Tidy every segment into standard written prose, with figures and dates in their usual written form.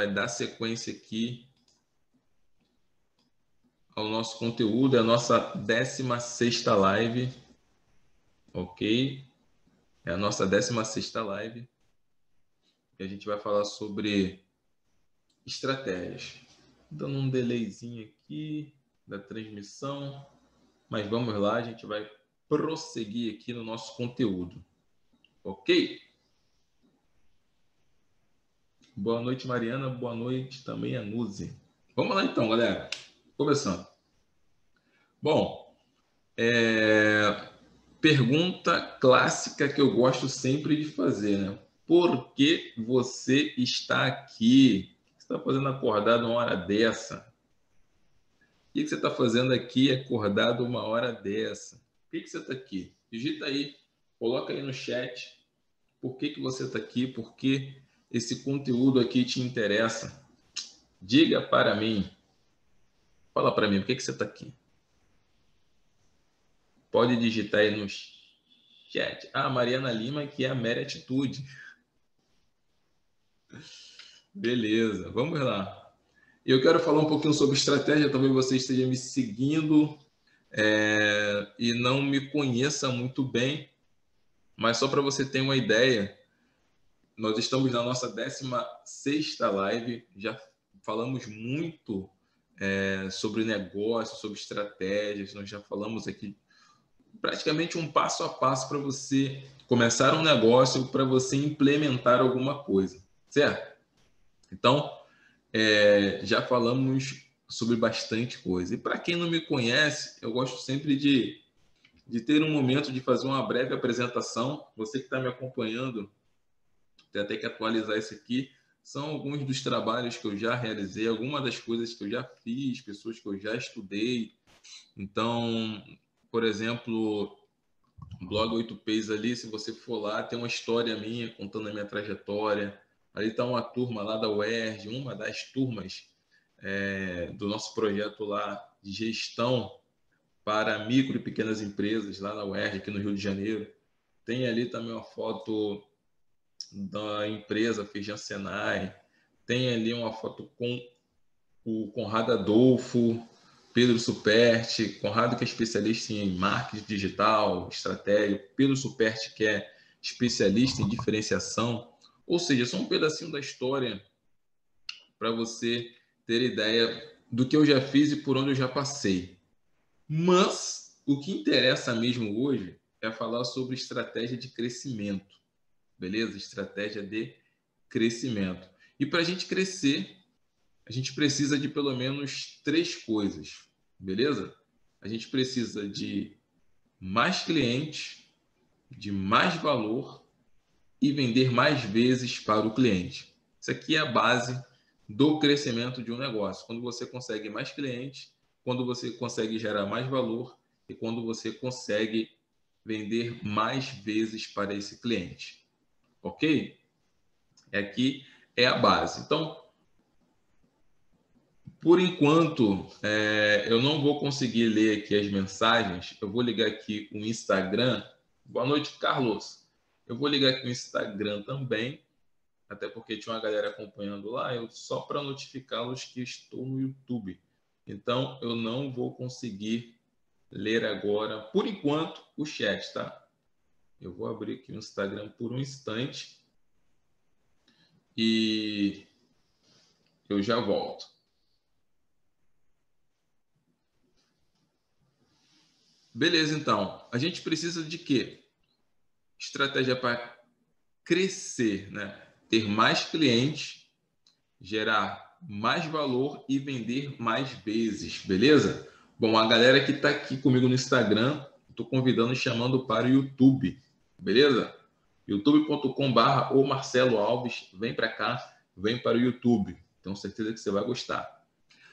vai dar sequência aqui ao nosso conteúdo, é a nossa 16ª live, ok? É a nossa 16ª live, e a gente vai falar sobre estratégias. Dando um delayzinho aqui da transmissão, mas vamos lá, a gente vai prosseguir aqui no nosso conteúdo, ok? Boa noite, Mariana, boa noite também a Nuzi. Vamos lá então, galera, começando. Bom, pergunta clássica que eu gosto sempre de fazer, né? Por que você está aqui? O que você está fazendo acordado uma hora dessa? O que você está fazendo aqui acordado uma hora dessa? Por que você está aqui? Digita aí, coloca aí no chat por que você está aqui, por que esse conteúdo aqui te interessa. Diga para mim, fala para mim, por que você está aqui? Pode digitar aí no chat. Ah, Mariana Lima, que é a Mera Atitude. Beleza, vamos lá. Eu quero falar um pouquinho sobre estratégia, talvez você esteja me seguindo e não me conheça muito bem, mas só para você ter uma ideia, nós estamos na nossa 16ª live, já falamos muito sobre negócio, sobre estratégias, nós já falamos aqui praticamente um passo a passo para você começar um negócio, para você implementar alguma coisa, certo? Então, já falamos sobre bastante coisa. E para quem não me conhece, eu gosto sempre de ter um momento de fazer uma breve apresentação. Você que está me acompanhando, tem até que atualizar isso aqui. São alguns dos trabalhos que eu já realizei, algumas das coisas que eu já fiz, pessoas que eu já estudei. Então, por exemplo, o blog 8Ps ali, se você for lá, tem uma história minha contando a minha trajetória. Ali está uma turma lá da UERJ, uma das turmas do nosso projeto lá de gestão para micro e pequenas empresas lá na UERJ, aqui no Rio de Janeiro. Tem ali também uma foto da empresa Feijão Senai. Tem ali uma foto com o Conrado Adolfo, Pedro Superti, Conrado que é especialista em marketing digital, estratégia, Pedro Superti que é especialista em diferenciação. Ou seja, só um pedacinho da história para você ter ideia do que eu já fiz e por onde eu já passei. Mas o que interessa mesmo hoje é falar sobre estratégia de crescimento, beleza? Estratégia de crescimento. E para a gente crescer, a gente precisa de pelo menos 3 coisas, beleza? A gente precisa de mais clientes, de mais valor e vender mais vezes para o cliente. Isso aqui é a base do crescimento de um negócio. Quando você consegue mais clientes, quando você consegue gerar mais valor e quando você consegue vender mais vezes para esse cliente. Ok? Aqui é a base. Então, por enquanto, eu não vou conseguir ler aqui as mensagens. Eu vou ligar aqui o Instagram. Boa noite, Carlos. Eu vou ligar aqui o Instagram também, até porque tinha uma galera acompanhando lá, só para notificá-los que estou no YouTube. Então, eu não vou conseguir ler agora, por enquanto, o chat, tá? Eu vou abrir aqui o Instagram por um instante e eu já volto. Beleza, então. A gente precisa de quê? Estratégia para crescer, né? Ter mais clientes, gerar mais valor e vender mais vezes, beleza? Bom, a galera que está aqui comigo no Instagram, estou convidando e chamando para o YouTube, beleza? youtube.com/, ou Marcelo Alves, vem para cá, vem para o YouTube. Tenho certeza que você vai gostar.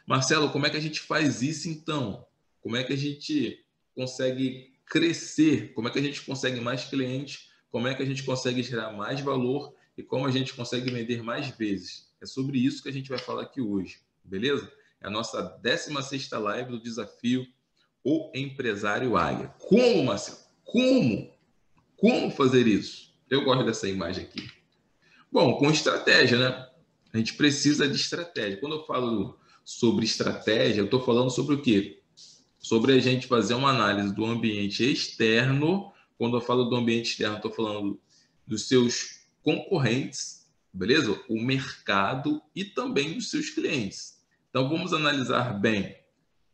Marcelo, como é que a gente faz isso então? Como é que a gente consegue crescer? Como é que a gente consegue mais clientes? Como é que a gente consegue gerar mais valor? E como a gente consegue vender mais vezes? É sobre isso que a gente vai falar aqui hoje, beleza? É a nossa 16ª live do desafio O Empresário Águia. Como, Marcelo? Como? Como fazer isso? Eu gosto dessa imagem aqui. Bom, com estratégia, né? A gente precisa de estratégia. Quando eu falo sobre estratégia, eu estou falando sobre o quê? Sobre a gente fazer uma análise do ambiente externo. Quando eu falo do ambiente externo, estou falando dos seus concorrentes, beleza? O mercado e também dos seus clientes. Então, vamos analisar bem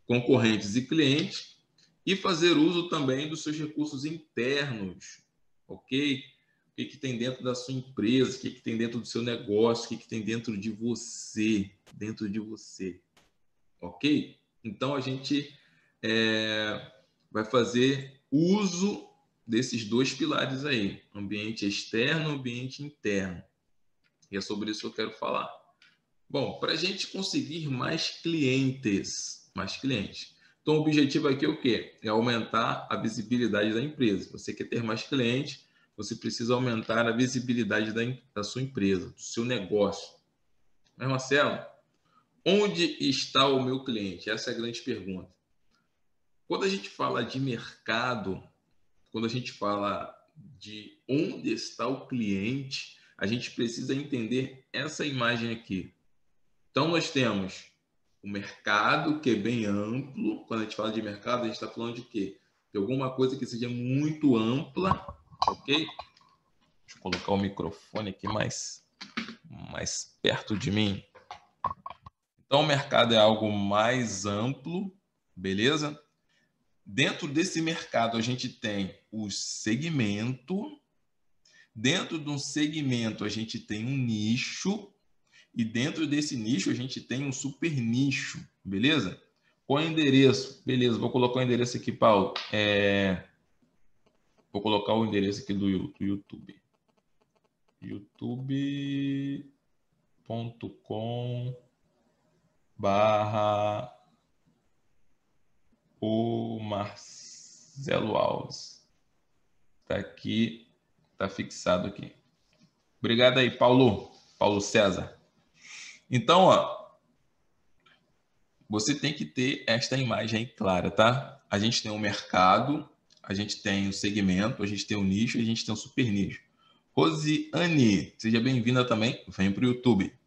concorrentes e clientes e fazer uso também dos seus recursos internos, ok? O que tem dentro da sua empresa, o que tem dentro do seu negócio, o que tem dentro de você, ok? Então, a gente vai fazer uso desses dois pilares aí, ambiente externo, ambiente interno. E é sobre isso que eu quero falar. Bom, para a gente conseguir mais clientes. Então, o objetivo aqui é o quê? É aumentar a visibilidade da empresa. Se você quer ter mais clientes, você precisa aumentar a visibilidade da sua empresa, do seu negócio. Mas, Marcelo, onde está o meu cliente? Essa é a grande pergunta. Quando a gente fala de mercado, quando a gente fala de onde está o cliente, a gente precisa entender essa imagem aqui. Então, nós temos o mercado, que é bem amplo. Quando a gente fala de mercado, a gente está falando de quê? De alguma coisa que seja muito ampla, ok? Deixa eu colocar o microfone aqui mais perto de mim. Então, o mercado é algo mais amplo, beleza? Dentro desse mercado, a gente tem o segmento. Dentro de um segmento, a gente tem um nicho. E dentro desse nicho, a gente tem um super nicho, beleza? Qual é o endereço? Beleza, vou colocar o endereço aqui, Paulo. Vou colocar o endereço aqui do YouTube. youtube.com/o Marcelo Alves. Tá aqui, tá fixado aqui. Obrigado aí, Paulo César. Então, ó, você tem que ter esta imagem aí clara, tá? A gente tem o mercado, a gente tem o segmento, a gente tem o nicho, a gente tem o super nicho. Rosiane, seja bem-vinda também. Vem para o YouTube.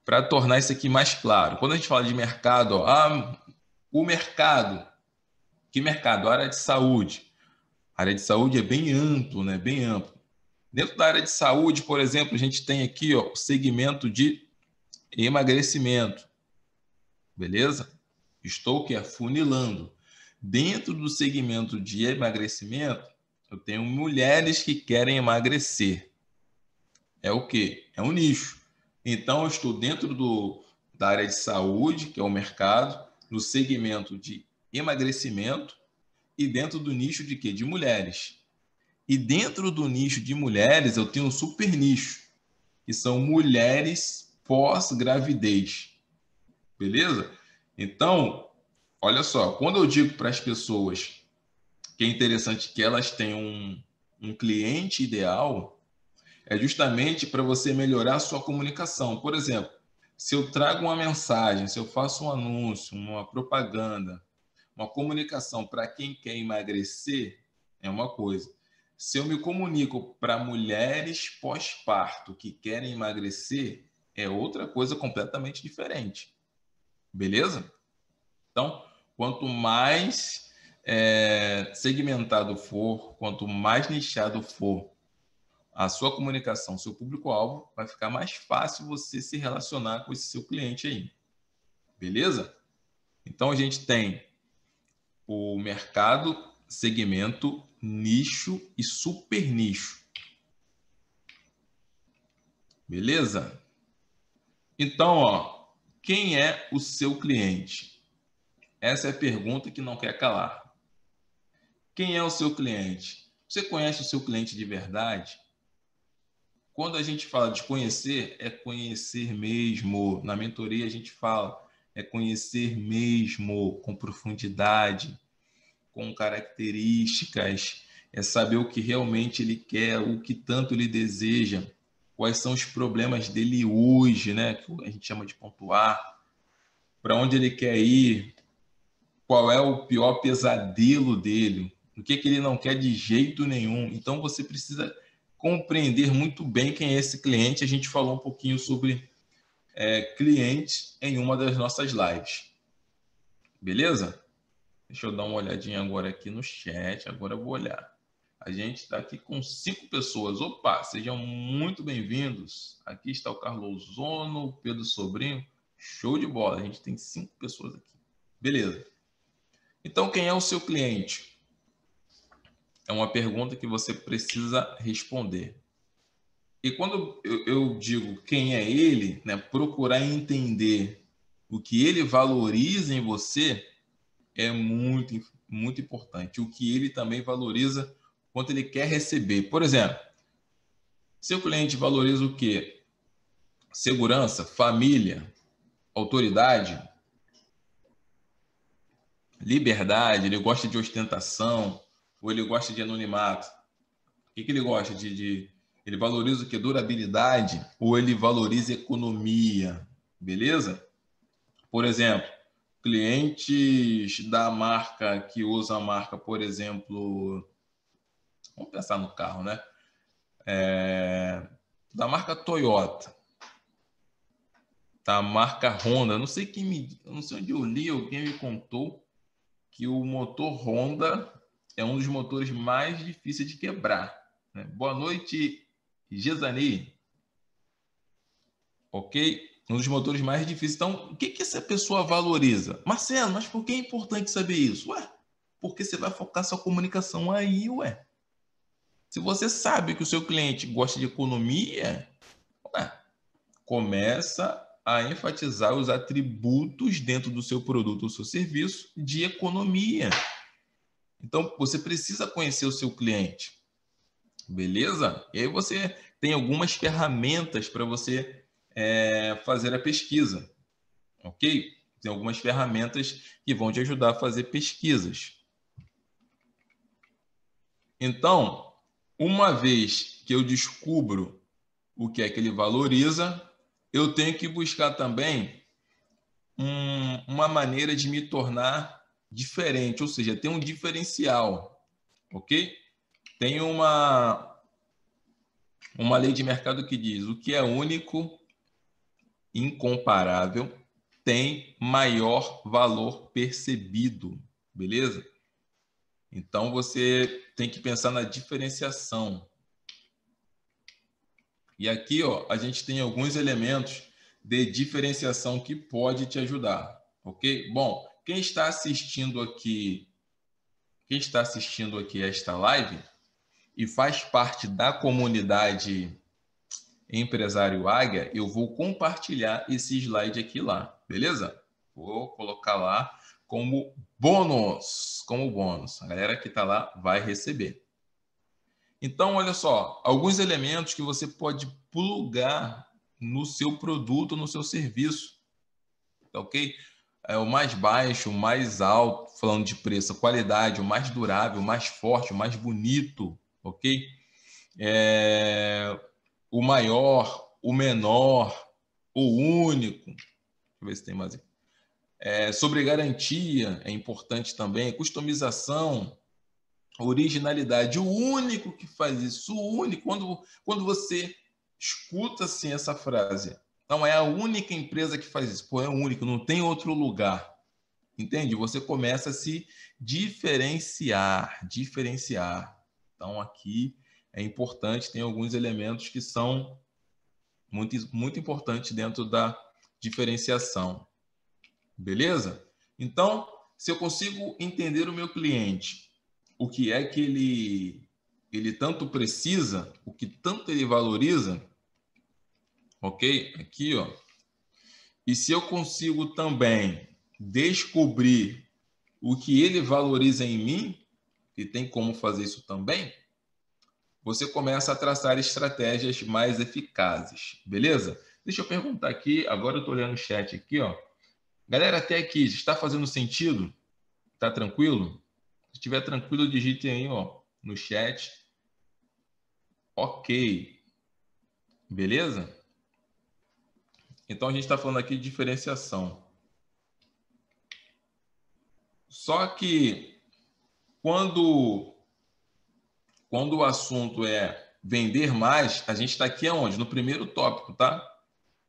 Para tornar isso aqui mais claro. Quando a gente fala de mercado, ó, o mercado. Que mercado? A área de saúde. A área de saúde é bem amplo, né? Bem amplo. Dentro da área de saúde, por exemplo, a gente tem aqui ó, o segmento de emagrecimento. Beleza? Estou que afunilando. Dentro do segmento de emagrecimento, eu tenho mulheres que querem emagrecer. É o quê? É um nicho. Então, eu estou dentro da área de saúde, que é o mercado, no segmento de emagrecimento e dentro do nicho de quê? De mulheres. E dentro do nicho de mulheres, eu tenho um super nicho, que são mulheres pós-gravidez. Beleza? Então, olha só, quando eu digo para as pessoas que é interessante que elas tenham um cliente ideal, é justamente para você melhorar a sua comunicação. Por exemplo, se eu trago uma mensagem, se eu faço um anúncio, uma propaganda, uma comunicação para quem quer emagrecer, é uma coisa. Se eu me comunico para mulheres pós-parto que querem emagrecer, é outra coisa completamente diferente. Beleza? Então, quanto mais segmentado for, quanto mais nichado for a sua comunicação, seu público-alvo, vai ficar mais fácil você se relacionar com esse seu cliente aí. Beleza? Então, a gente tem o mercado, segmento, nicho e super nicho. Beleza? Então, ó, quem é o seu cliente? Essa é a pergunta que não quer calar. Quem é o seu cliente? Você conhece o seu cliente de verdade? Quando a gente fala de conhecer, é conhecer mesmo. Na mentoria a gente fala, é conhecer mesmo, com profundidade, com características, é saber o que realmente ele quer, o que tanto ele deseja, quais são os problemas dele hoje, né? Que a gente chama de pontuar, para onde ele quer ir, qual é o pior pesadelo dele, o que ele não quer de jeito nenhum. Então você precisa compreender muito bem quem é esse cliente. A gente falou um pouquinho sobre cliente em uma das nossas lives. Beleza? Deixa eu dar uma olhadinha agora aqui no chat. Agora eu vou olhar. A gente está aqui com 5 pessoas. Opa, sejam muito bem-vindos. Aqui está o Carlos Zono, o Pedro Sobrinho. Show de bola. A gente tem 5 pessoas aqui. Beleza. Então, quem é o seu cliente? É uma pergunta que você precisa responder. E quando eu digo quem é ele, né, procurar entender o que ele valoriza em você é muito, muito importante. O que ele também valoriza, quanto ele quer receber. Por exemplo, seu cliente valoriza o quê? Segurança, família, autoridade, liberdade, ele gosta de ostentação, ou ele gosta de anonimato. O que ele gosta ele valoriza o que? Durabilidade, ou ele valoriza economia, beleza? Por exemplo, clientes da marca que usa a marca, por exemplo, vamos pensar no carro, né? Da marca Toyota, da marca Honda. Não sei não sei onde eu li, alguém me contou que o motor Honda é um dos motores mais difíceis de quebrar, né? Boa noite, Gesani. Ok? Um dos motores mais difíceis. Então, o que essa pessoa valoriza? Marcelo, mas por que é importante saber isso? Ué, porque você vai focar sua comunicação aí, ué. Se você sabe que o seu cliente gosta de economia, ué, começa a enfatizar os atributos dentro do seu produto ou seu serviço de economia. Então, você precisa conhecer o seu cliente, beleza? E aí você tem algumas ferramentas para você fazer a pesquisa, ok? Tem algumas ferramentas que vão te ajudar a fazer pesquisas. Então, uma vez que eu descubro o que é que ele valoriza, eu tenho que buscar também uma maneira de me tornar diferente, ou seja, ter um diferencial, ok? Tem uma lei de mercado que diz: o que é único, incomparável, tem maior valor percebido, beleza? Então você tem que pensar na diferenciação. E aqui, ó, a gente tem alguns elementos de diferenciação que pode te ajudar, ok? Bom, quem está assistindo aqui esta live e faz parte da comunidade Empresário Águia, eu vou compartilhar esse slide aqui lá, beleza? Vou colocar lá como bônus, A galera que está lá vai receber. Então, olha só, alguns elementos que você pode plugar no seu produto, no seu serviço, tá ok? O mais baixo, o mais alto, falando de preço, qualidade, o mais durável, o mais forte, o mais bonito, ok? O maior, o menor, o único. Deixa eu ver se tem mais. Sobre garantia, é importante também. Customização, originalidade. O único que faz isso, o único. Quando você escuta assim essa frase, não é a única empresa que faz isso. Pô, é o único, não tem outro lugar. Entende? Você começa a se diferenciar. Então, aqui é importante, tem alguns elementos que são muito, muito importantes dentro da diferenciação. Beleza? Então, se eu consigo entender o meu cliente, o que é que ele tanto precisa, o que tanto ele valoriza, ok? Aqui, ó. E se eu consigo também descobrir o que ele valoriza em mim, e tem como fazer isso também, você começa a traçar estratégias mais eficazes, beleza? Deixa eu perguntar aqui, agora eu estou olhando o chat aqui, ó. Galera, até aqui, está fazendo sentido? Tá tranquilo? Se estiver tranquilo, digite aí, ó, no chat. Ok. Beleza? Então a gente está falando aqui de diferenciação. Só que quando o assunto é vender mais, a gente está aqui aonde? No primeiro tópico, tá?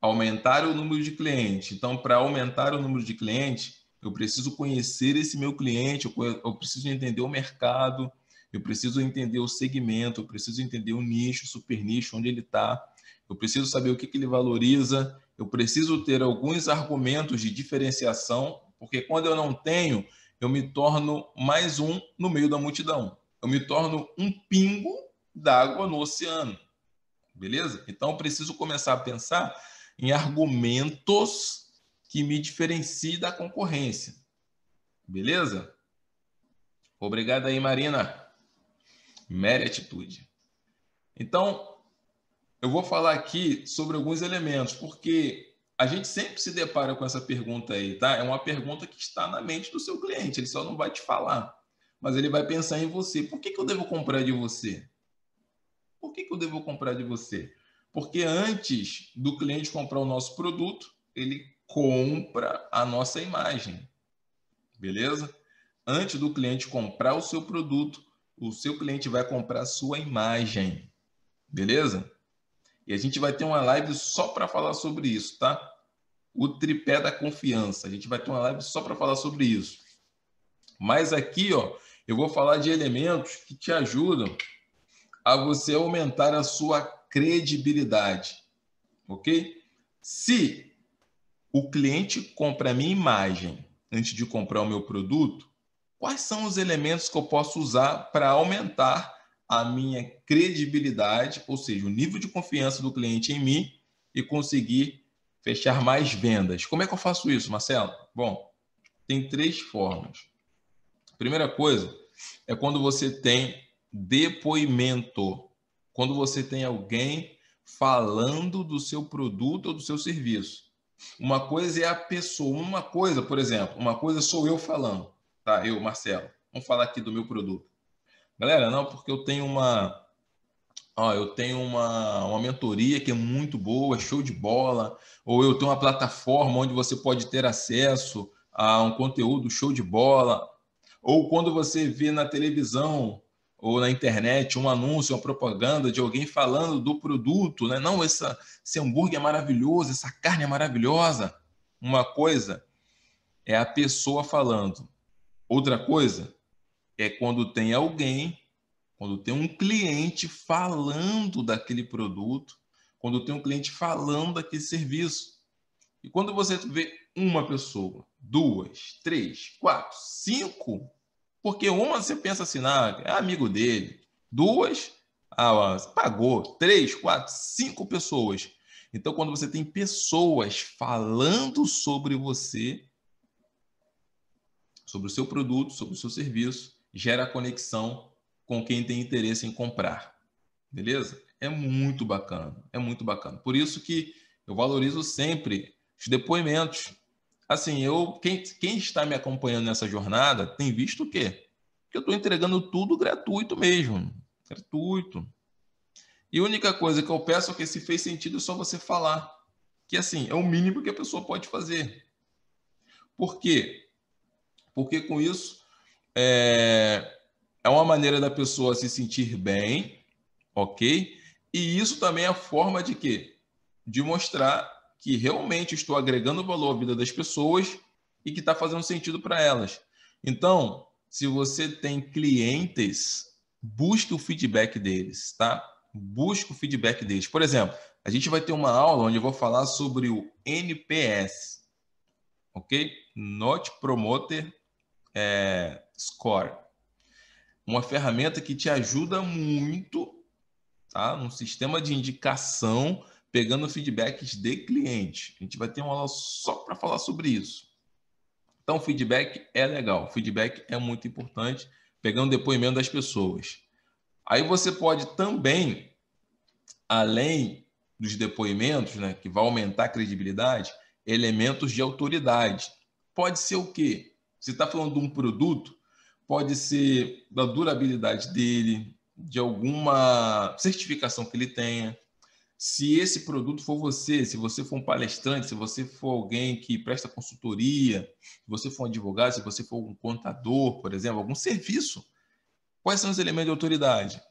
Aumentar o número de clientes. Então, para aumentar o número de clientes, eu preciso conhecer esse meu cliente, eu preciso entender o mercado, eu preciso entender o segmento, eu preciso entender o nicho, o super nicho, onde ele está, eu preciso saber o que ele valoriza, eu preciso ter alguns argumentos de diferenciação, porque quando eu não tenho, eu me torno mais um no meio da multidão. Eu me torno um pingo d'água no oceano. Beleza? Então, eu preciso começar a pensar em argumentos que me diferenciem da concorrência. Beleza? Obrigado aí, Marina. Mere atitude. Então, eu vou falar aqui sobre alguns elementos, porque a gente sempre se depara com essa pergunta aí, tá? É uma pergunta que está na mente do seu cliente, ele só não vai te falar, mas ele vai pensar em você. Por que eu devo comprar de você? Por que eu devo comprar de você? Porque antes do cliente comprar o nosso produto, ele compra a nossa imagem, beleza? Antes do cliente comprar o seu produto, o seu cliente vai comprar a sua imagem, beleza? E a gente vai ter uma live só para falar sobre isso, tá? O tripé da confiança. A gente vai ter uma live só para falar sobre isso. Mas aqui, ó, eu vou falar de elementos que te ajudam a você aumentar a sua credibilidade, ok? Se o cliente compra a minha imagem antes de comprar o meu produto, quais são os elementos que eu posso usar para aumentar a minha credibilidade, ou seja, o nível de confiança do cliente em mim e conseguir fechar mais vendas? Como é que eu faço isso, Marcelo? Bom, tem 3 formas. A primeira coisa é quando você tem depoimento, quando você tem alguém falando do seu produto ou do seu serviço. Uma coisa é a pessoa, uma coisa, por exemplo, uma coisa sou eu falando, tá? Eu, Marcelo, vamos falar aqui do meu produto. Galera, não, porque eu tenho uma mentoria que é muito boa, show de bola, ou eu tenho uma plataforma onde você pode ter acesso a um conteúdo show de bola, ou quando você vê na televisão ou na internet um anúncio, uma propaganda de alguém falando do produto, né? Não, esse hambúrguer é maravilhoso, essa carne é maravilhosa. Uma coisa é a pessoa falando. Outra coisa é quando tem um cliente falando daquele produto, quando tem um cliente falando daquele serviço. E quando você vê uma pessoa, 2, 3, 4, 5, porque uma você pensa assim, é amigo dele. 2, pagou. 3, 4, 5 pessoas. Então, quando você tem pessoas falando sobre você, sobre o seu produto, sobre o seu serviço, gera conexão com quem tem interesse em comprar. Beleza? É muito bacana, é muito bacana. Por isso que eu valorizo sempre os depoimentos. Assim, quem está me acompanhando nessa jornada tem visto o quê? Que eu estou entregando tudo gratuito mesmo. Gratuito. E a única coisa que eu peço é que se fez sentido é só você falar. Que assim, é o mínimo que a pessoa pode fazer. Por quê? Porque com isso é uma maneira da pessoa se sentir bem, ok? E isso também é a forma de quê? De mostrar que realmente estou agregando valor à vida das pessoas e que está fazendo sentido para elas. Então, se você tem clientes, busque o feedback deles, tá? Busque o feedback deles. Por exemplo, a gente vai ter uma aula onde eu vou falar sobre o NPS, ok? Not Promoter Score. Uma ferramenta que te ajuda muito, tá? Um sistema de indicação pegando feedbacks de cliente. A gente vai ter uma aula só para falar sobre isso. Então, feedback é legal, feedback é muito importante, pegando depoimento das pessoas. Aí você pode também, além dos depoimentos, né, que vai aumentar a credibilidade, elementos de autoridade. Pode ser o quê? Você está falando de um produto, pode ser da durabilidade dele, de alguma certificação que ele tenha. Se esse produto for você, se você for um palestrante, se você for alguém que presta consultoria, se você for um advogado, se você for um contador, por exemplo, algum serviço, quais são os elementos de autoridade?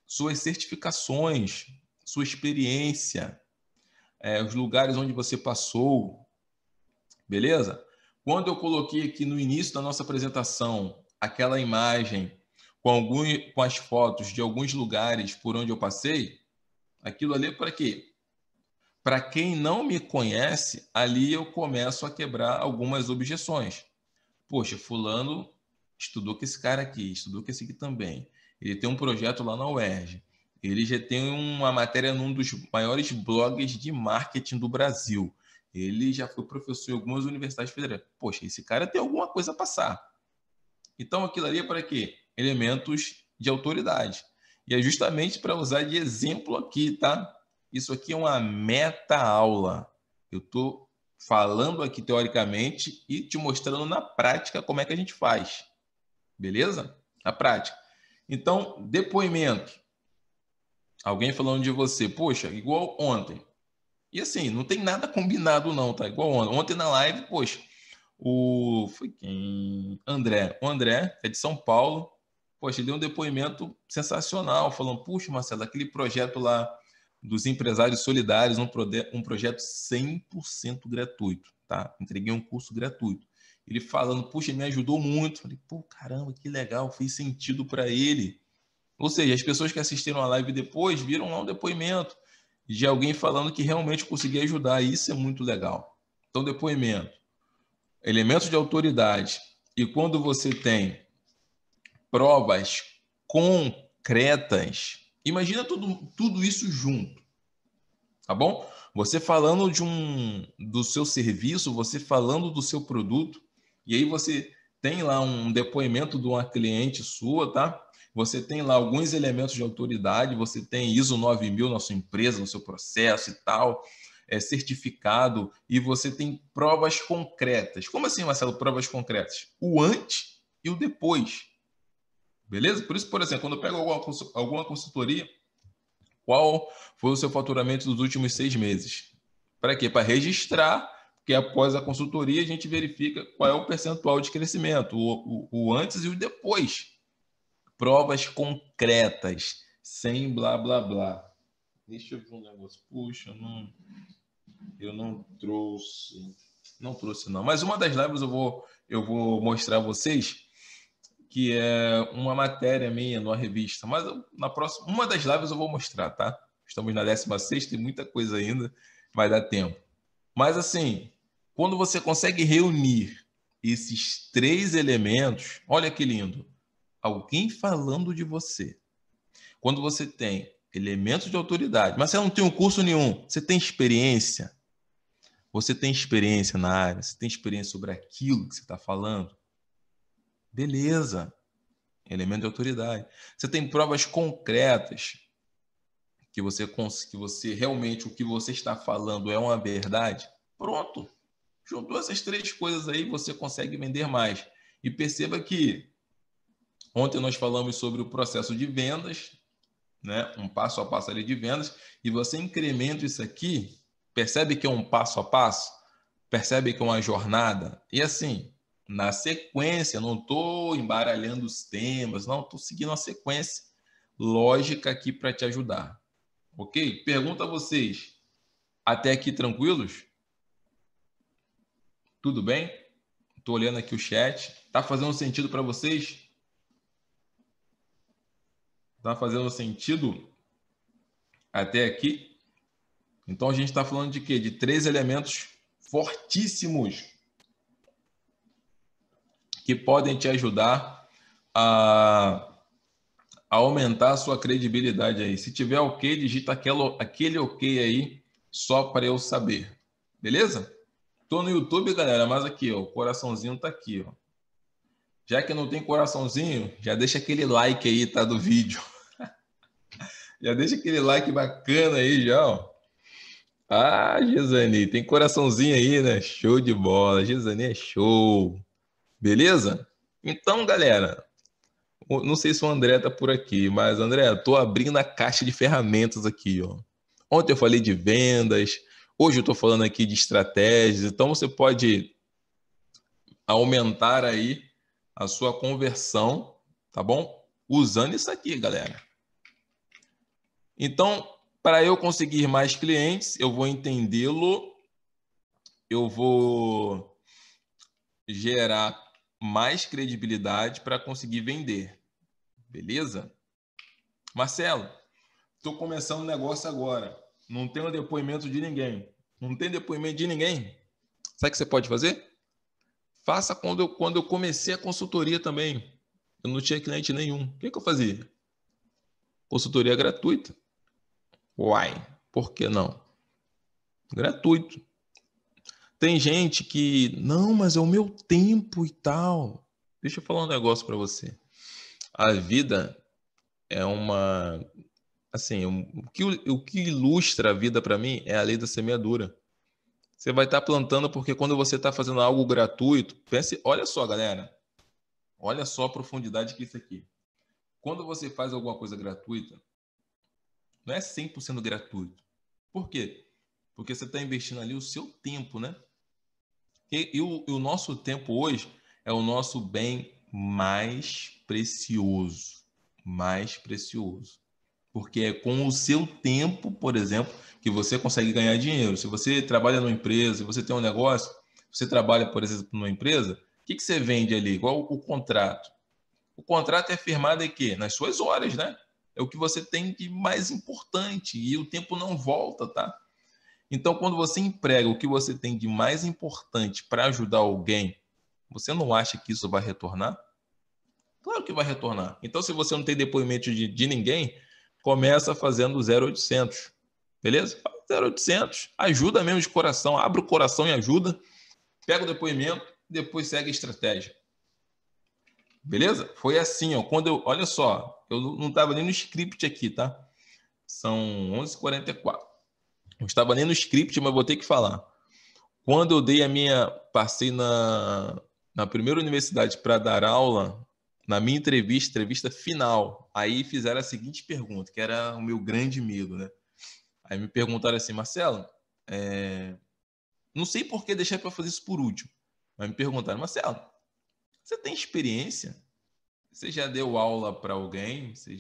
suas certificações, sua experiência, os lugares onde você passou, beleza? Quando eu coloquei aqui no início da nossa apresentação aquela imagem com as fotos de alguns lugares por onde eu passei, aquilo ali é para quê? Para quem não me conhece, ali eu começo a quebrar algumas objeções. Poxa, fulano estudou com esse cara aqui, estudou com esse aqui também. Ele tem um projeto lá na UERJ. Ele já tem uma matéria num dos maiores blogs de marketing do Brasil. Ele já foi professor em algumas universidades federais. Poxa, esse cara tem alguma coisa a passar. Então, aquilo ali é para quê? Elementos de autoridade. E é justamente para usar de exemplo aqui, tá? Isso aqui é uma meta-aula. Eu estou falando aqui teoricamente e te mostrando na prática como é que a gente faz. Beleza? Na prática. Então, depoimento. Alguém falando de você. Poxa, igual ontem. E assim, não tem nada combinado não, tá? Igual ontem. Ontem na live, poxa, foi quem? André. O André é de São Paulo. Poxa, ele deu um depoimento sensacional, falando, puxa, Marcelo, aquele projeto lá dos empresários solidários, um projeto 100% gratuito, tá? Entreguei um curso gratuito. Ele falando, puxa, me ajudou muito. Falei, pô, caramba, que legal, fez sentido para ele. Ou seja, as pessoas que assistiram a live depois viram lá um depoimento de alguém falando que realmente conseguia ajudar. E isso é muito legal. Então, depoimento, elementos de autoridade. E quando você tem provas concretas, imagina tudo isso junto, tá bom? Você falando do seu serviço, você falando do seu produto, e aí você tem lá um depoimento de uma cliente sua, tá? Você tem lá alguns elementos de autoridade, você tem ISO 9000 na sua empresa, no seu processo e tal, certificado, e você tem provas concretas. Como assim, Marcelo, provas concretas? O antes e o depois. Beleza? Por isso, por exemplo, quando eu pego alguma consultoria, qual foi o seu faturamento dos últimos 6 meses? Para quê? Para registrar, porque após a consultoria a gente verifica qual é o percentual de crescimento, o antes e o depois. Provas concretas, sem blá, blá, blá. Deixa eu ver um negócio. Puxa, eu não trouxe. Não trouxe, não. Mas uma das lives eu vou mostrar a vocês, que é uma matéria minha numa revista. Mas na próxima, uma das lives eu vou mostrar, tá? Estamos na 16ª, tem muita coisa ainda, vai dar tempo. Mas assim, quando você consegue reunir esses 3 elementos, olha que lindo. Alguém falando de você. Quando você tem elementos de autoridade, mas você não tem um curso nenhum, você tem experiência. Você tem experiência na área, você tem experiência sobre aquilo que você está falando. Beleza. Elemento de autoridade. Você tem provas concretas que você realmente o que você está falando é uma verdade. Pronto. Juntou essas 3 coisas aí, você consegue vender mais. E perceba que ontem nós falamos sobre o processo de vendas, né? Um passo a passo ali de vendas, e você incrementa isso aqui, percebe que é um passo a passo, percebe que é uma jornada, e assim, na sequência, não estou embaralhando os temas, não, estou seguindo uma sequência lógica aqui para te ajudar. Ok? Pergunto a vocês, até aqui tranquilos? Tudo bem? Estou olhando aqui o chat. Está fazendo sentido para vocês? Está fazendo sentido até aqui? Então a gente está falando de quê? De 3 elementos fortíssimos que podem te ajudar a aumentar a sua credibilidade aí. Se tiver ok, digita aquele ok aí, só para eu saber. Beleza? Tô no YouTube, galera, mas aqui, ó, o coraçãozinho tá aqui, ó. Já que não tem coraçãozinho, já deixa aquele like aí, tá, do vídeo. Já deixa aquele like bacana aí, já, ó. Ah, Gisani, tem coraçãozinho aí, né? Show de bola. Gisani é show. Beleza? Então, galera, não sei se o André tá por aqui, mas, André, tô abrindo a caixa de ferramentas aqui, ó. Ontem eu falei de vendas, hoje eu tô falando aqui de estratégias, então você pode aumentar aí a sua conversão, tá bom? Usando isso aqui, galera. Então, para eu conseguir mais clientes, eu vou entendê-lo, eu vou gerar mais credibilidade para conseguir vender. Beleza? Marcelo, estou começando um negócio agora. Não tenho depoimento de ninguém. Não tem depoimento de ninguém? Sabe o que você pode fazer? Faça quando eu comecei a consultoria também. Eu não tinha cliente nenhum. O que eu fazia? Consultoria gratuita. Uai, por que não? Gratuito. Tem gente que, não, mas é o meu tempo e tal. Deixa eu falar um negócio para você. A vida é uma... Assim, o que ilustra a vida para mim é a lei da semeadura. Você vai estar plantando porque quando você está fazendo algo gratuito, pense, olha só, galera, olha só a profundidade que é isso aqui. Quando você faz alguma coisa gratuita, não é 100% gratuito. Por quê? Porque você está investindo ali o seu tempo, né? E o nosso tempo hoje é o nosso bem mais precioso. Mais precioso. Porque é com o seu tempo, por exemplo, que você consegue ganhar dinheiro. Se você trabalha numa empresa, se você tem um negócio, você trabalha, por exemplo, numa empresa, o que você vende ali? Igual o contrato. O contrato é firmado em quê? Nas suas horas, né? É o que você tem de mais importante e o tempo não volta, tá? Então, quando você emprega o que você tem de mais importante para ajudar alguém, você não acha que isso vai retornar? Claro que vai retornar. Então, se você não tem depoimento de ninguém, começa fazendo 0800. Beleza? 0800. Ajuda mesmo de coração. Abre o coração e ajuda. Pega o depoimento, depois segue a estratégia. Beleza? Foi assim, ó. Olha só, eu não estava nem no script aqui, tá? São 11h44. Não estava nem no script, mas vou ter que falar. Quando eu passei na primeira universidade para dar aula, na minha entrevista final, aí fizeram a seguinte pergunta, que era o meu grande medo, né? Aí me perguntaram assim, Marcelo, não sei por que deixar para fazer isso por último, mas me perguntaram, Marcelo, você tem experiência? Você já deu aula para alguém? Você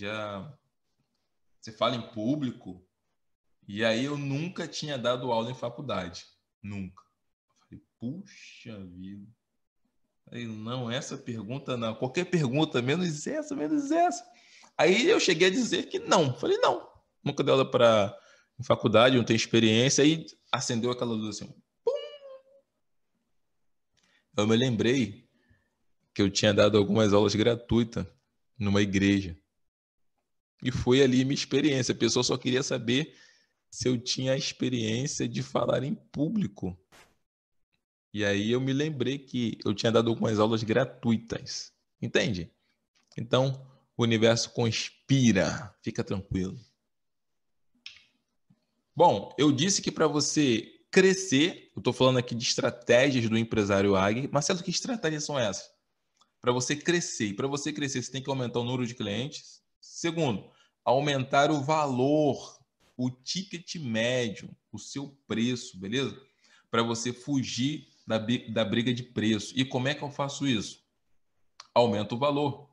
fala em público? E aí eu nunca tinha dado aula em faculdade, nunca. Eu falei, puxa vida. Aí, não, essa pergunta não. Qualquer pergunta, menos essa, menos essa. Aí eu cheguei a dizer que não. Falei, não. Nunca dei aula em faculdade, não tenho experiência. Aí acendeu aquela luz assim. Pum! Eu me lembrei que eu tinha dado algumas aulas gratuitas numa igreja. E foi ali minha experiência. A pessoa só queria saber se eu tinha a experiência de falar em público. E aí eu me lembrei que eu tinha dado algumas aulas gratuitas. Entende? Então, o universo conspira. Fica tranquilo. Bom, eu disse que para você crescer, eu estou falando aqui de estratégias do empresário águia. Marcelo, que estratégias são essas? Para você crescer. E para você crescer, você tem que aumentar o número de clientes. Segundo, aumentar o valor, o ticket médio, o seu preço, beleza? Para você fugir da briga de preço. E como é que eu faço isso? Aumento o valor.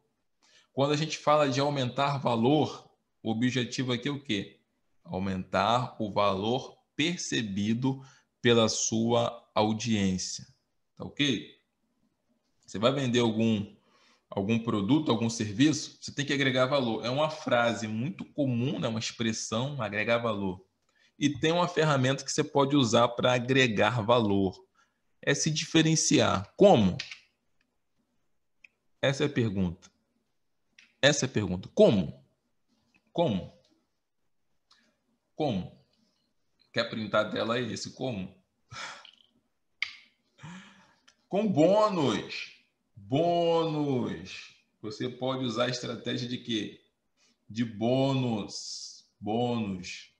Quando a gente fala de aumentar valor, o objetivo aqui é o quê? Aumentar o valor percebido pela sua audiência. Tá ok? Você vai vender algum produto, algum serviço, você tem que agregar valor. É uma frase muito comum, né? Uma expressão, agregar valor. E tem uma ferramenta que você pode usar para agregar valor. É se diferenciar. Como? Essa é a pergunta. Essa é a pergunta. Como? Como? Como? Quer printar a tela aí? Esse como? Com bônus. Bônus. Você pode usar a estratégia de quê? De bônus. Bônus.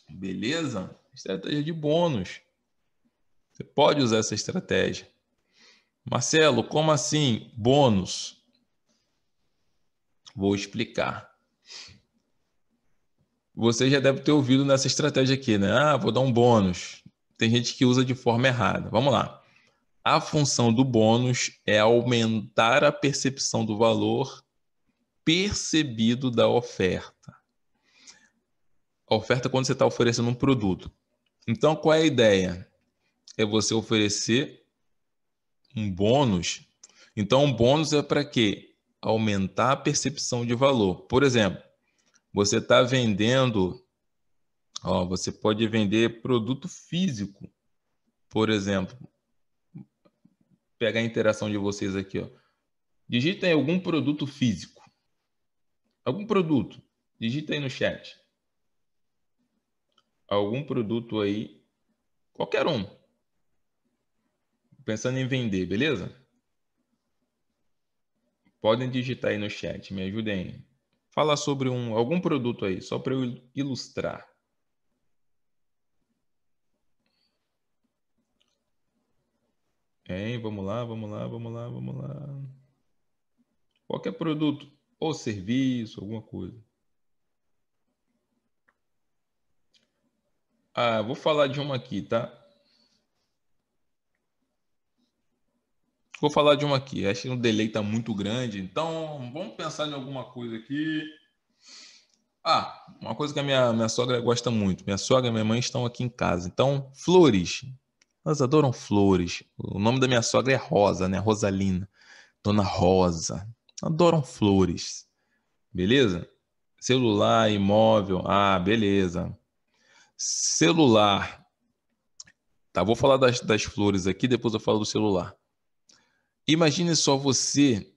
Beleza? Estratégia de bônus. Você pode usar essa estratégia. Marcelo, como assim bônus? Vou explicar. Você já deve ter ouvido nessa estratégia aqui, né? Ah, vou dar um bônus. Tem gente que usa de forma errada. Vamos lá. A função do bônus é aumentar a percepção do valor percebido da oferta. A oferta é quando você está oferecendo um produto. Então, qual é a ideia? É você oferecer um bônus. Então, um bônus é para quê? Aumentar a percepção de valor. Por exemplo, você está vendendo, você pode vender produto físico. Por exemplo, pegar a interação de vocês aqui. Digita aí algum produto físico. Algum produto. Digita aí no chat. Algum produto aí, qualquer um. Pensando em vender, beleza? Podem digitar aí no chat, me ajudem. Fala sobre algum produto aí, só para eu ilustrar. Vamos lá, vamos lá, vamos lá, vamos lá. Qualquer produto ou serviço, alguma coisa. Vou falar de uma aqui, tá? Vou falar de uma aqui. Acho que o delay tá muito grande, então vamos pensar em alguma coisa aqui. Uma coisa que a minha sogra gosta muito. Minha sogra e minha mãe estão aqui em casa. Então, flores. Elas adoram flores. O nome da minha sogra é Rosa, né? Rosalina. Dona Rosa. Adoram flores. Beleza? Celular, imóvel. Beleza. Celular. Tá, vou falar das flores aqui, depois eu falo do celular. Imagine só você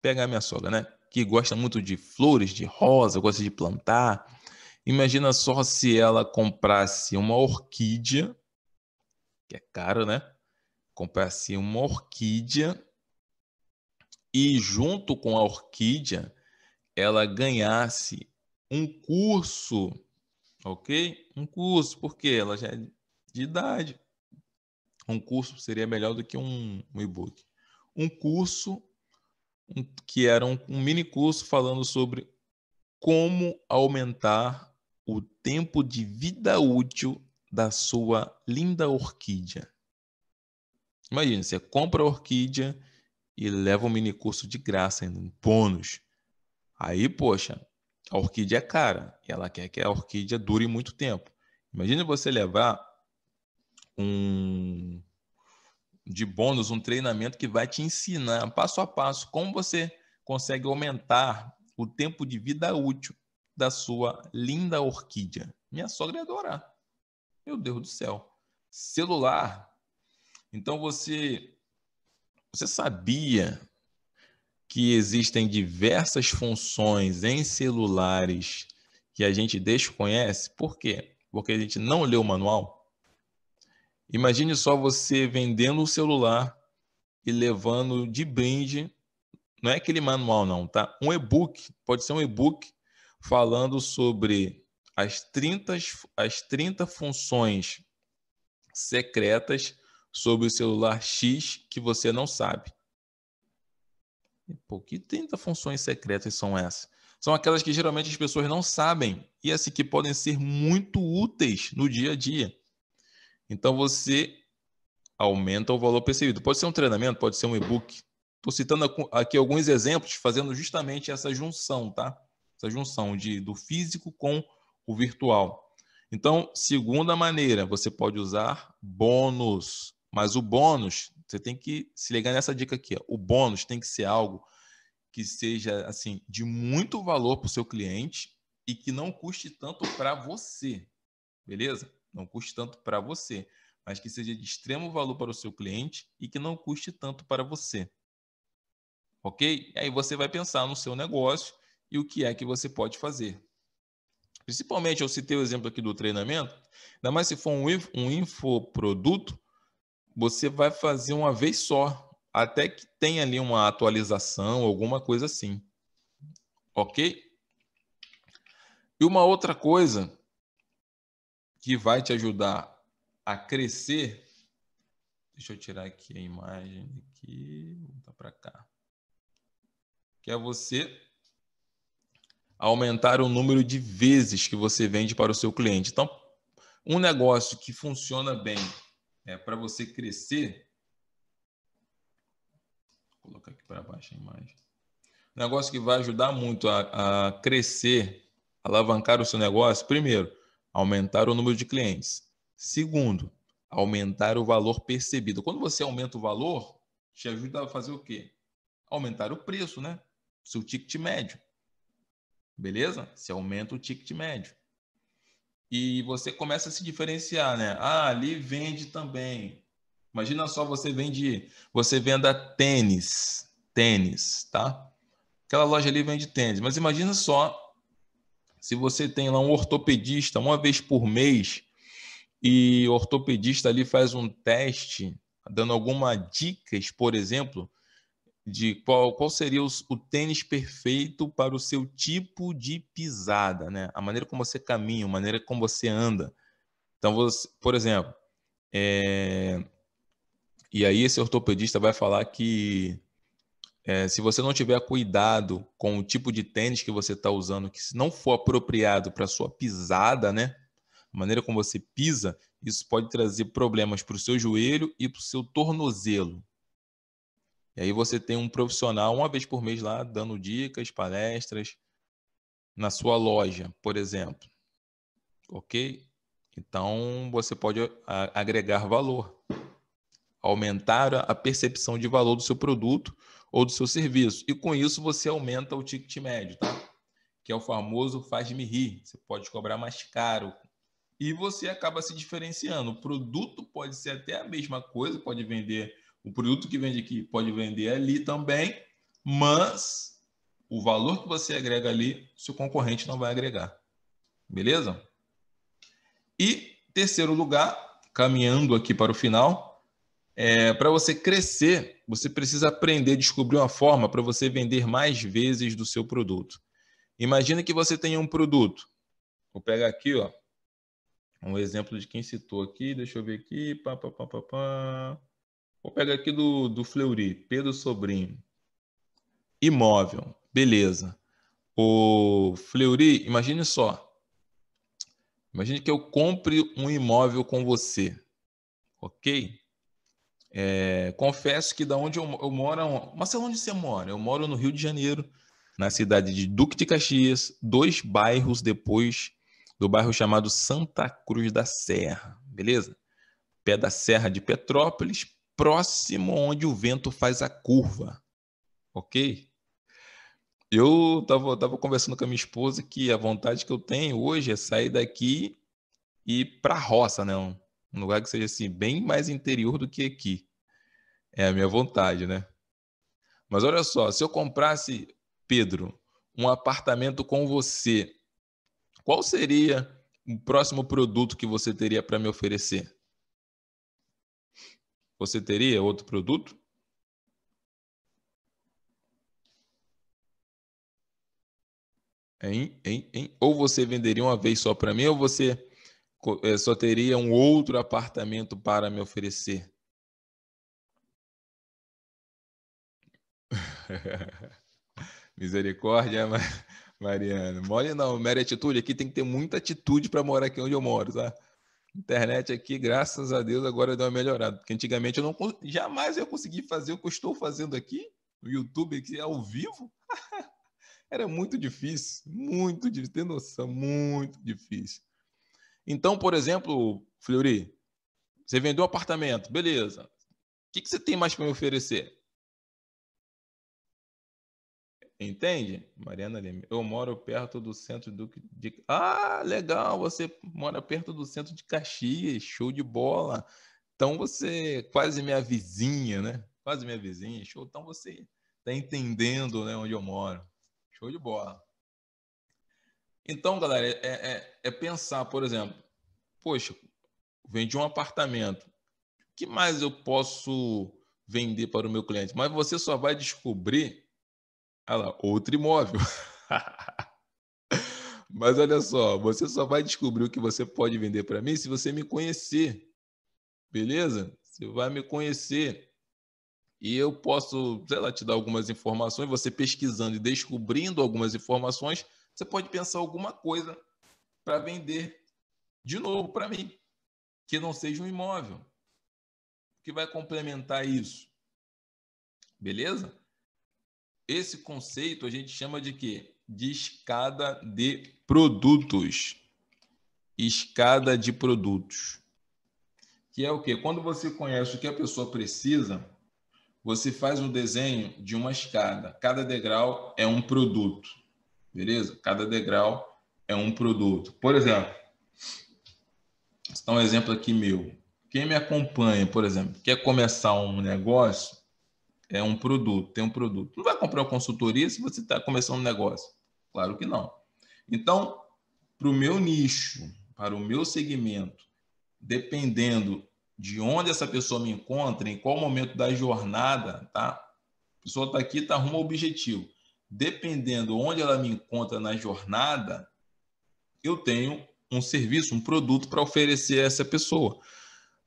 pegar a minha sogra, né? Que gosta muito de flores, de rosa, gosta de plantar. Imagina só se ela comprasse uma orquídea, que é caro, né? Comprasse uma orquídea e junto com a orquídea ela ganhasse um curso, ok? Um curso, porque ela já é de idade. Um curso seria melhor do que um e-book. Um curso que era um mini curso falando sobre como aumentar o tempo de vida útil da sua linda orquídea. Imagina, você compra a orquídea e leva um mini curso de graça ainda, um bônus. Aí, poxa, a orquídea é cara e ela quer que a orquídea dure muito tempo. Imagina você levar de bônus um treinamento que vai te ensinar passo a passo como você consegue aumentar o tempo de vida útil da sua linda orquídea. Minha sogra ia adorar. Meu Deus do céu. Celular. Então você sabia que existem diversas funções em celulares que a gente desconhece? Por quê? Porque a gente não leu o manual. Imagine só você vendendo um celular e levando de brinde, não é aquele manual não, tá? Um e-book, pode ser um e-book falando sobre as 30 funções secretas sobre o celular X que você não sabe. Pô, que 30 funções secretas são essas? São aquelas que geralmente as pessoas não sabem e assim que podem ser muito úteis no dia a dia. Então você aumenta o valor percebido. Pode ser um treinamento, pode ser um e-book. Estou citando aqui alguns exemplos, fazendo justamente essa junção, tá? Essa junção do físico com o virtual. Então, segunda maneira, você pode usar bônus. Mas o bônus, você tem que se ligar nessa dica aqui. O bônus tem que ser algo que seja assim de muito valor para o seu cliente e que não custe tanto para você. Beleza? Não custe tanto para você, mas que seja de extremo valor para o seu cliente e que não custe tanto para você. Ok? E aí você vai pensar no seu negócio e o que é que você pode fazer. Principalmente, eu citei o exemplo aqui do treinamento, ainda mais se for um infoproduto, você vai fazer uma vez só, até que tenha ali uma atualização, alguma coisa assim. Ok? E uma outra coisa que vai te ajudar a crescer. Deixa eu tirar aqui a imagem aqui, vou botar para cá. Que é você aumentar o número de vezes que você vende para o seu cliente. Então, um negócio que funciona bem para você crescer, vou colocar aqui para baixo a imagem. negócio que vai ajudar muito a crescer, alavancar o seu negócio, primeiro, aumentar o número de clientes. Segundo, aumentar o valor percebido. Quando você aumenta o valor, te ajuda a fazer o quê? Aumentar o preço, né? Seu ticket médio. Beleza? Você aumenta o ticket médio. E você começa a se diferenciar, né? Ah, ali vende também. Imagina só, você venda tênis, tá? Aquela loja ali vende tênis, mas imagina só se você tem lá um ortopedista uma vez por mês e o ortopedista ali faz um teste, dando algumas dicas, por exemplo, de qual seria o tênis perfeito para o seu tipo de pisada, né? A maneira como você caminha, a maneira como você anda. Então, você, por exemplo, e aí esse ortopedista vai falar que se você não tiver cuidado com o tipo de tênis que você está usando, que se não for apropriado para a sua pisada, né? A maneira como você pisa, isso pode trazer problemas para o seu joelho e para o seu tornozelo. E aí você tem um profissional uma vez por mês lá dando dicas, palestras na sua loja, por exemplo. Ok? Então você pode agregar valor, aumentar a percepção de valor do seu produto ou do seu serviço. E com isso você aumenta o ticket médio, tá? Que é o famoso faz-me rir. Você pode cobrar mais caro. E você acaba se diferenciando. O produto pode ser até a mesma coisa, pode vender, o produto que vende aqui pode vender ali também, mas o valor que você agrega ali, seu concorrente não vai agregar. Beleza? E terceiro lugar, caminhando aqui para o final, para você crescer, você precisa aprender a descobrir uma forma para você vender mais vezes do seu produto. Imagina que você tenha um produto. Vou pegar aqui, ó, um exemplo de quem citou aqui. Deixa eu ver aqui. Vou pegar aqui do Fleury, Pedro Sobrinho. Imóvel, beleza. O Fleury, imagine só. Imagine que eu compre um imóvel com você, ok? Confesso que da onde eu moro, Marcelo, onde você mora? Eu moro no Rio de Janeiro, na cidade de Duque de Caxias, 2 bairros depois do bairro chamado Santa Cruz da Serra, beleza? Pé da Serra de Petrópolis, próximo onde o vento faz a curva, ok? Eu tava conversando com a minha esposa que a vontade que eu tenho hoje é sair daqui e ir para a roça, né? Um lugar que seja assim, bem mais interior do que aqui. É a minha vontade, né? Mas olha só, se eu comprasse, Pedro, um apartamento com você, qual seria o próximo produto que você teria para me oferecer? Você teria outro produto? Hein? Ou você venderia uma vez só para mim, ou você só teria um outro apartamento para me oferecer? Misericórdia, Mariana. Mole não, mera atitude. Aqui tem que ter muita atitude para morar aqui onde eu moro, tá? Internet aqui, graças a Deus, agora deu uma melhorada. Porque antigamente eu não jamais eu consegui fazer o que eu estou fazendo aqui no YouTube, aqui ao vivo. Era muito difícil, tem noção, muito difícil. Então, por exemplo, Fleury, você vendeu um apartamento, beleza. O que você tem mais para me oferecer? Entende? Mariana Lima, eu moro perto do centro de... Ah, legal, você mora perto do centro de Caxias, show de bola. Então você quase minha vizinha, né? Quase minha vizinha, show. Então você está entendendo, né, onde eu moro. Show de bola. Então, galera, é pensar, por exemplo, poxa, vendi um apartamento. O que mais eu posso vender para o meu cliente? Mas você só vai descobrir, olha lá, outro imóvel. Mas olha só, você só vai descobrir o que você pode vender para mim se você me conhecer, beleza? Você vai me conhecer e eu posso, sei lá, te dar algumas informações. Você pesquisando e descobrindo algumas informações, você pode pensar alguma coisa para vender de novo para mim, que não seja um imóvel, que vai complementar isso, beleza? Esse conceito a gente chama de quê? De escada de produtos. Escada de produtos. Que é o quê? Quando você conhece o que a pessoa precisa, você faz um desenho de uma escada. Cada degrau é um produto. Beleza? Cada degrau é um produto. Por exemplo, vou dar um exemplo aqui meu. Quem me acompanha, por exemplo, quer começar um negócio, é um produto, tem um produto. Não vai comprar uma consultoria se você está começando um negócio. Claro que não. Então, para o meu nicho, para o meu segmento, dependendo de onde essa pessoa me encontra, em qual momento da jornada, tá? A pessoa está aqui, está rumo ao objetivo. Dependendo onde ela me encontra na jornada, eu tenho um serviço, um produto para oferecer a essa pessoa.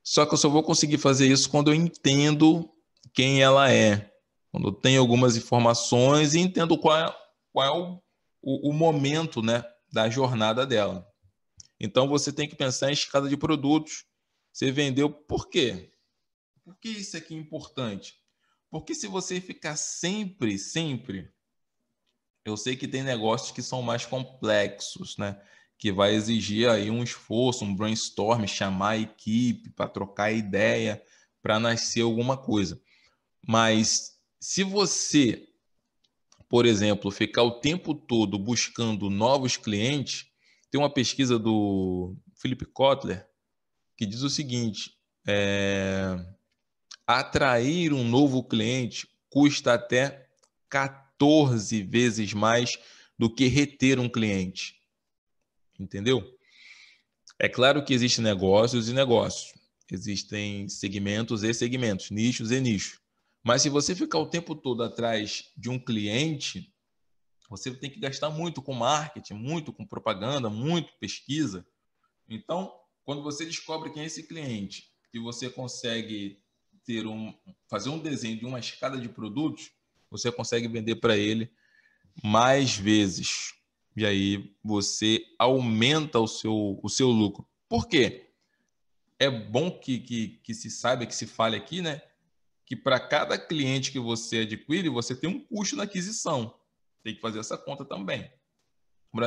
Só que eu só vou conseguir fazer isso quando eu entendo quem ela é, quando eu tenho algumas informações e entendo qual é o momento, né, da jornada dela. Então você tem que pensar em escada de produtos. Você vendeu por quê? Por que isso aqui é importante? Porque se você ficar sempre, eu sei que tem negócios que são mais complexos, né? Que vai exigir aí um esforço, um brainstorm, chamar a equipe para trocar ideia, para nascer alguma coisa. Mas se você, por exemplo, ficar o tempo todo buscando novos clientes, tem uma pesquisa do Philip Kotler que diz o seguinte: atrair um novo cliente custa até 14 vezes mais do que reter um cliente. Entendeu? É claro que existem negócios e negócios. Existem segmentos e segmentos, nichos e nichos. Mas se você ficar o tempo todo atrás de um cliente, você tem que gastar muito com marketing, muito com propaganda, muito pesquisa. Então, quando você descobre quem é esse cliente e você consegue fazer um desenho de uma escada de produtos, você consegue vender para ele mais vezes. E aí você aumenta o seu lucro. Por quê? É bom que se saiba, que se fale aqui, né? Que para cada cliente que você adquire, você tem um custo na aquisição. Tem que fazer essa conta também.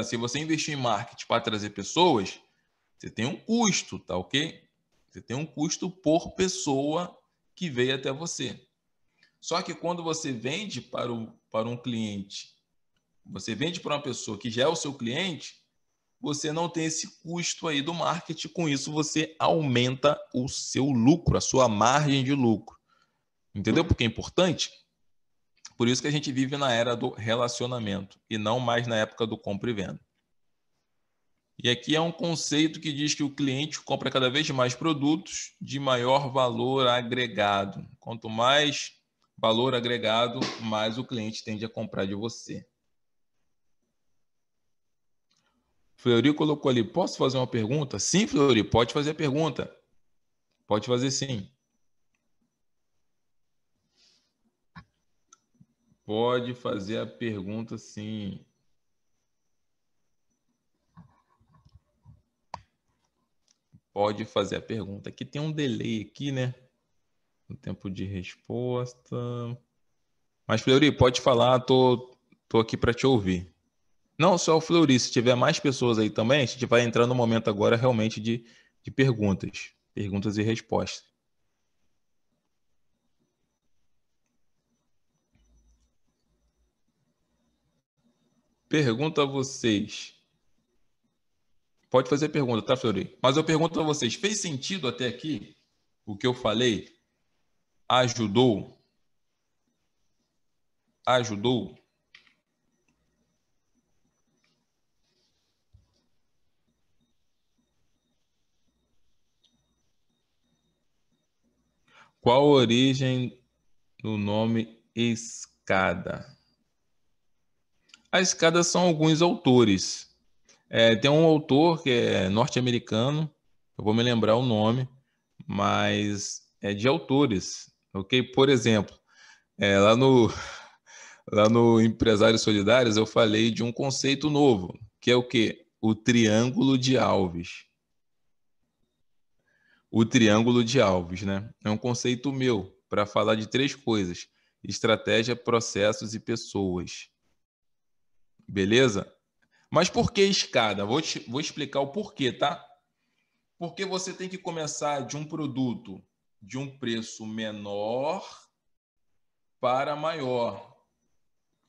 Se você investir em marketing para trazer pessoas, você tem um custo, tá ok? Você tem um custo por pessoa que veio até você. Só que quando você vende para um cliente, você vende para uma pessoa que já é o seu cliente, você não tem esse custo aí do marketing. Com isso, você aumenta o seu lucro, a sua margem de lucro. Entendeu? Porque é importante? Por isso que a gente vive na era do relacionamento e não mais na época do compra e venda. E aqui é um conceito que diz que o cliente compra cada vez mais produtos de maior valor agregado. Quanto mais valor agregado, mais o cliente tende a comprar de você. Fleury colocou ali, posso fazer uma pergunta? Sim, Fleury, pode fazer a pergunta. Pode fazer sim. Pode fazer a pergunta sim. Pode fazer a pergunta. Aqui tem um delay aqui, né? O tempo de resposta. Mas, Fleury, pode falar, tô aqui para te ouvir. Não só o Fleury, se tiver mais pessoas aí também, a gente vai entrar no momento agora realmente de perguntas. Perguntas e respostas. Pergunto a vocês. Pode fazer pergunta, tá, Fleury? Mas eu pergunto a vocês, fez sentido até aqui o que eu falei? Ajudou? Ajudou? Qual a origem do nome escada? As escadas são alguns autores. Tem um autor que é norte-americano, eu vou me lembrar o nome, mas é de autores, ok? Por exemplo, lá lá no Empresários Solidários eu falei de um conceito novo, que é o quê? O Triângulo de Alves. O Triângulo de Alves, né? É um conceito meu para falar de três coisas, estratégia, processos e pessoas. Beleza? Mas por que escada? Vou explicar o porquê, tá? Porque você tem que começar de um produto de um preço menor para maior.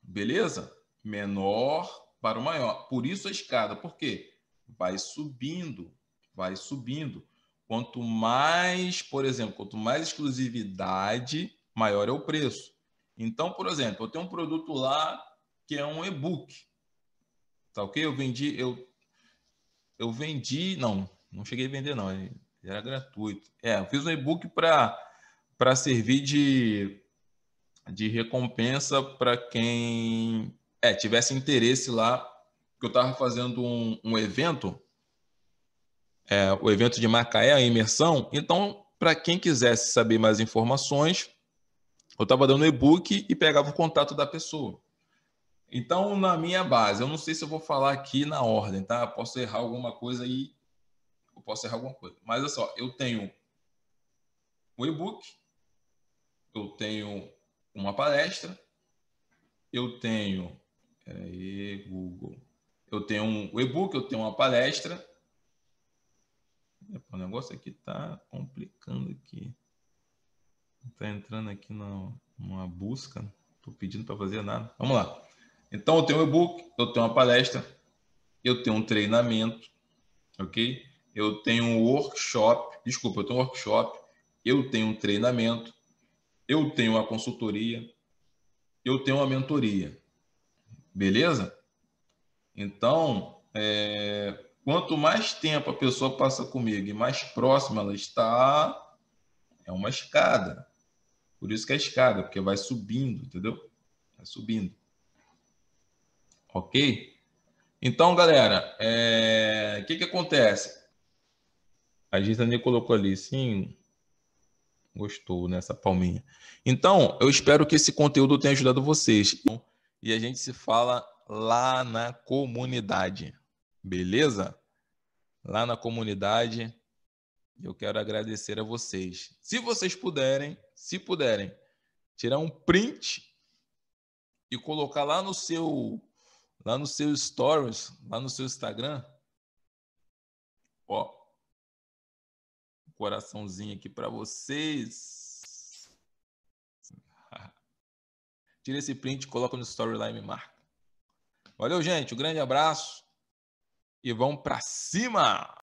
Beleza? Menor para o maior. Por isso a escada. Por quê? Vai subindo, vai subindo. Quanto mais, por exemplo, quanto mais exclusividade, maior é o preço. Então, por exemplo, eu tenho um produto lá que é um e-book. Tá ok? Eu vendi, não cheguei a vender não, era gratuito. Eu fiz um e-book para servir de recompensa para quem tivesse interesse lá, que eu estava fazendo um evento, o evento de Macaé, a imersão. Então, para quem quisesse saber mais informações, eu estava dando e-book e pegava o contato da pessoa. Então, na minha base, eu não sei se eu vou falar aqui na ordem, tá? Posso errar alguma coisa aí, mas olha só, eu tenho um e-book, eu tenho uma palestra, eu tenho Google, eu tenho um e-book, eu tenho uma palestra. O negócio aqui tá complicando aqui. Tá entrando aqui numa busca. Tô pedindo para fazer nada. Vamos lá. Então eu tenho um e-book, eu tenho uma palestra, eu tenho um treinamento, ok? Eu tenho um workshop, desculpa, eu tenho um workshop, eu tenho um treinamento, eu tenho uma consultoria, eu tenho uma mentoria. Beleza? Então, quanto mais tempo a pessoa passa comigo e mais próxima ela está, é uma escada. Por isso que é escada, porque vai subindo, entendeu? Vai subindo. Ok? Então, galera, o que acontece? A Gisane colocou ali, sim, gostou nessa palminha. Então, eu espero que esse conteúdo tenha ajudado vocês. E a gente se fala lá na comunidade. Beleza? Lá na comunidade, eu quero agradecer a vocês. Se vocês puderem, tirar um print e colocar lá no seu stories, lá no seu Instagram, ó, um coraçãozinho aqui para vocês. Tira esse print, coloca no story lá e me marca. Valeu, gente, um grande abraço e vamos para cima!